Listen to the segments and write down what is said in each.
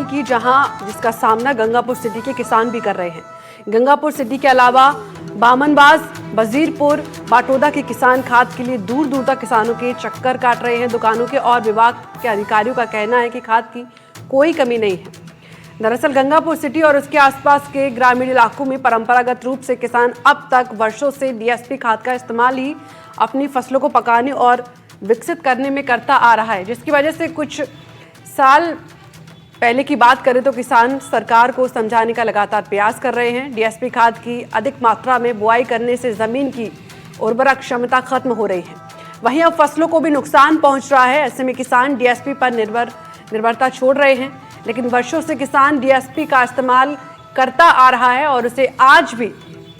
परेशानी की जिसका सामना गंगापुर सिटी के किसान भी कर रहे हैं। गंगापुर सिटी के अलावा बामनबास, वजीरपुर, बाटोदा के किसान खाद के लिए दूर दूर तक किसानों के चक्कर काट रहे हैं। दुकानों के और विभाग के अधिकारियों का कहना है कि खाद की कोई कमी नहीं है। दरअसल गंगापुर सिटी और उसके आसपास के ग्रामीण इलाकों में परंपरागत रूप से किसान अब तक वर्षों से डीएसपी खाद का इस्तेमाल ही अपनी फसलों को पकाने और विकसित करने में करता आ रहा है, जिसकी वजह से कुछ साल पहले की बात करें तो किसान सरकार को समझाने का लगातार प्रयास कर रहे हैं। डीएसपी खाद की अधिक मात्रा में बुआई करने से जमीन की उर्वरक क्षमता खत्म हो रही है। वहीं अब फसलों को भी नुकसान पहुंच रहा है। ऐसे में किसान डीएसपी पर निर्भरता छोड़ रहे हैं, लेकिन वर्षों से किसान डीएसपी का इस्तेमाल करता आ रहा है और उसे आज भी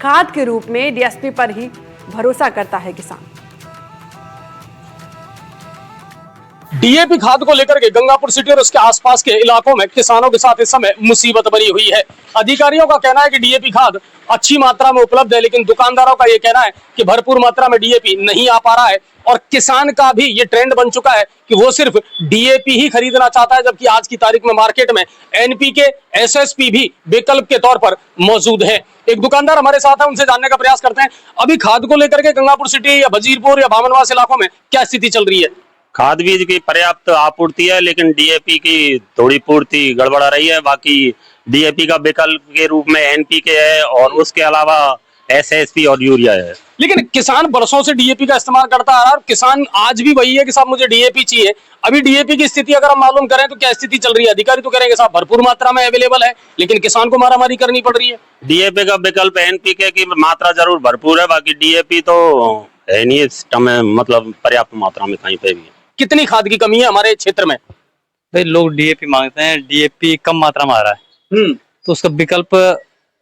खाद के रूप में डीएसपी पर ही भरोसा करता है किसान। डीएपी खाद को लेकर के गंगापुर सिटी और उसके आसपास के इलाकों में किसानों के साथ इस समय मुसीबत बनी हुई है। अधिकारियों का कहना है कि डीएपी खाद अच्छी मात्रा में उपलब्ध है, लेकिन दुकानदारों का यह कहना है कि भरपूर मात्रा में डीएपी नहीं आ पा रहा है। और किसान का भी ये ट्रेंड बन चुका है कि वो सिर्फ डीएपी ही खरीदना चाहता है, जबकि आज की तारीख में मार्केट में एनपीके, एसएसपी भी विकल्प के तौर पर मौजूद है। एक दुकानदार हमारे साथ है, उनसे जानने का प्रयास करते हैं। अभी खाद को लेकर के गंगापुर सिटी या वजीरपुर या बामनवास इलाकों में क्या स्थिति चल रही है? खाद बीज की पर्याप्त आपूर्ति है, लेकिन डीएपी की थोड़ी पूर्ति गड़बड़ा रही है। बाकी डीएपी का विकल्प के रूप में एनपीके है और उसके अलावा एसएसपी और यूरिया है। लेकिन किसान बरसों से डीएपी का इस्तेमाल करता आ रहा है और किसान आज भी वही है कि साहब मुझे डीएपी चाहिए। अभी डीएपी की स्थिति अगर हम मालूम करें तो क्या स्थिति चल रही है? अधिकारी तो करेंगे साहब भरपूर मात्रा में अवेलेबल है, लेकिन किसान को मारामारी करनी पड़ रही है। डीएपी का विकल्प एनपीके की मात्रा जरूर भरपूर है, बाकी डीएपी तो है नहीं सिस्टम में, मतलब पर्याप्त मात्रा में कहीं पे भी। कितनी खाद की कमी है हमारे क्षेत्र में? भाई लोग डीएपी मांगते हैं, डीएपी कम मात्रा में आ रहा है, तो उसका विकल्प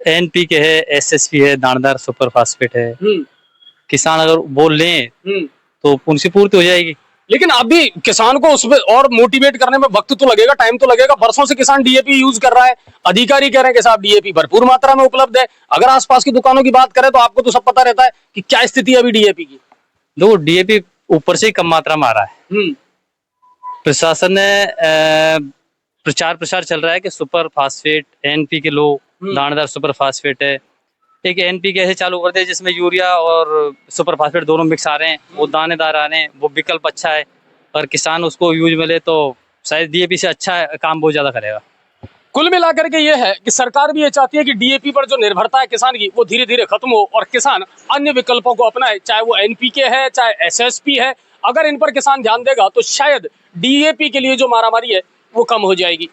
एनपीके है, एसएसपी है, दानेदार सुपर फास्फेट है। किसान अगर बोल लें तो उनसे पूर्ति हो जाएगी। लेकिन अभी किसान को उसमें और मोटिवेट करने में वक्त तो लगेगा, टाइम तो लगेगा। बरसों से किसान डीएपी यूज कर रहा है, अधिकारी कह रहे हैं कि साहब डीएपी भरपूर मात्रा में उपलब्ध है। अगर आसपास की दुकानों की बात करें तो आपको तो सब पता रहता है कि क्या स्थिति है अभी डीएपी की। देखो डीएपी ऊपर से ही कम मात्रा में आ रहा है। प्रशासन ने प्रचार चल रहा है कि सुपर फास्फेट, एनपीके लो, दानेदार सुपर फास्फेट है। एक एनपीके ऐसे चालू कर दे जिसमें यूरिया और सुपर फास्फेट दोनों मिक्स आ रहे हैं, वो दानेदार आ रहे हैं, वो विकल्प अच्छा है। और किसान उसको यूज में ले तो शायद डीएपी से अच्छा है, काम बहुत ज्यादा करेगा। कुल मिलाकर के ये है कि सरकार भी ये चाहती है कि डीएपी पर जो निर्भरता है किसान की वो धीरे धीरे खत्म हो और किसान अन्य विकल्पों को अपनाए, चाहे वो एनपीके है, चाहे एसएसपी है। अगर इन पर किसान ध्यान देगा तो शायद डीएपी के लिए जो मारामारी है वो कम हो जाएगी।